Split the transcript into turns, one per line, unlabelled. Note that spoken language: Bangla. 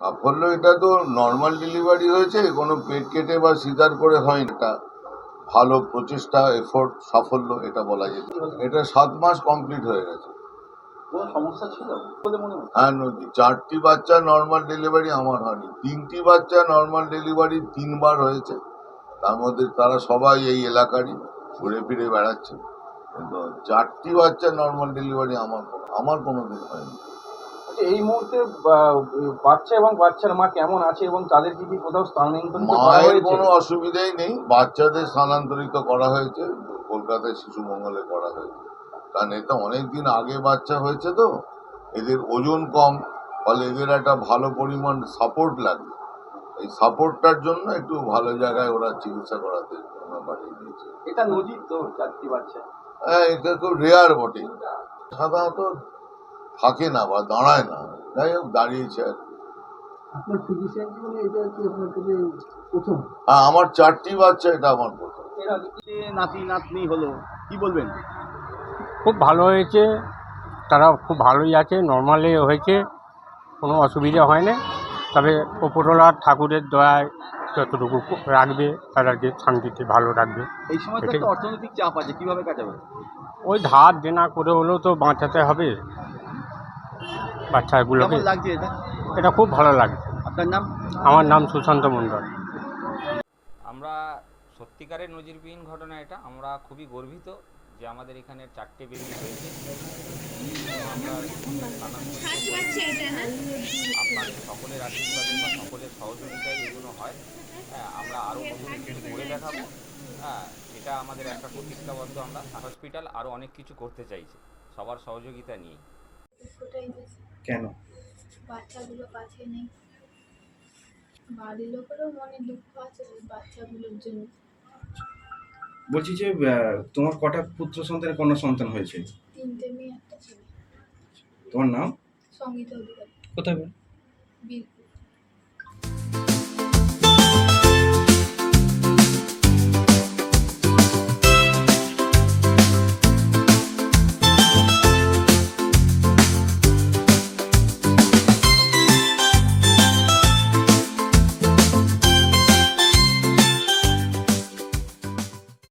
সাফল্য এটা তো নর্মাল ডেলিভারি হয়েছে, কোনো পেট কেটে বা সিজার করে হয়নি। এটা ভালো প্রচেষ্টা, এফোর্ট, সাফল্য এটা বলা যেত। এটা 7 মাস কমপ্লিট হয়ে গেছে।
কোনো সমস্যা ছিল বলে মনে হয়?
হ্যাঁ, 4টি বাচ্চা নর্মাল ডেলিভারি আমার হয়নি, 3টি বাচ্চা নর্মাল ডেলিভারি 3বার হয়েছে। তার মধ্যে তারা সবাই এই এলাকারই, ঘুরে ফিরে বেড়াচ্ছে। কিন্তু 4টি বাচ্চা নর্মাল ডেলিভারি আমার কোনোদিন হয়নি।
আচ্ছা, এই মুহূর্তে বাচ্চা এবং বাচ্চার মা কেমন আছে এবং তাদেরকে কি কোথাও স্থানান্তরিত করা
মায়ের
হয়েছে?
কোনো অসুবিধাই নেই, বাচ্চাদের স্থানান্তরিত করা হয়েছে, কলকাতায় শিশু মঙ্গলে করা হয়েছে। কারণ এটা অনেকদিন আগে বাচ্চা হয়েছে তো, এদের ওজন কম, ফলে এদের একটা ভালো পরিমাণ সাপোর্ট লাগে। এই সাপোর্টটার জন্য একটু ভালো জায়গায় ওরা চিকিৎসা করাতে আমরা পাঠিয়ে দিয়েছি।
এটা নজির তো 4টি বাচ্চা।
হ্যাঁ, এটা খুব রেয়ার বটে, সাধারণত থাকে না বা দাঁড়ায় না। যাই হোক, দাঁড়িয়েছে আর কি।
আপনার চিকিৎসা জীবনে এটা কি আপনার কাছে প্রথম?
হ্যাঁ, আমার 4টি বাচ্চা, এটা আমার প্রথম।
এর আগে যে নাতি নাতনি হলো, কি বলবেন?
খুব ভালো হয়েছে, তারা খুব ভালোই আছে, নর্মালি হয়েছে, কোনো অসুবিধা হয় না। তবে ওপরওয়ালা ঠাকুরের দয়ায় যতটুকু রাখবে তাদেরকে শান্তিতে ভালো রাখবে।
এই সময় তো
এটাই।
একটা অর্থনৈতিক চাপ আছে, কিভাবে কাটাবে?
ওই ধার দেনা করে হলেও তো বাঁচাতে হবে বাচ্চাগুলোকে।
কেমন লাগছে এটা?
এটা খুব ভালো লাগছে।
আপনার নাম?
আমার নাম সুশান্ত মণ্ডল।
আমরা সত্যিকারের নজিরবিহীন ঘটনা এটা, আমরা খুবই গর্বিত যে আমাদের এখানে 4টে বেবি হয়েছে। আমরা আপনাদের সকলের আশীর্বাদে বা সকলের সহযোগিতায় এগুলো হয়। হ্যাঁ, আমরা আরও নতুন কিছু করে দেখাবো। হ্যাঁ, এটা আমাদের একটা প্রতিজ্ঞাবদ্ধ, আমরা হসপিটাল আরও অনেক কিছু করতে চাইছি সবার সহযোগিতা নিয়ে।
কেন?
বাচ্চাগুলো কাছে নেই, বাড়ির লোকেরও মনে দুঃখ আছে বাচ্চাগুলোর জন্য।
বলছি যে তোমার কটা পুত্র সন্তানের কন্যা সন্তান হয়েছে?
3টে মেয়ে, একটা ছেলে।
তোমার নাম?
সঙ্গীতা অধিকারী।
কোথায়?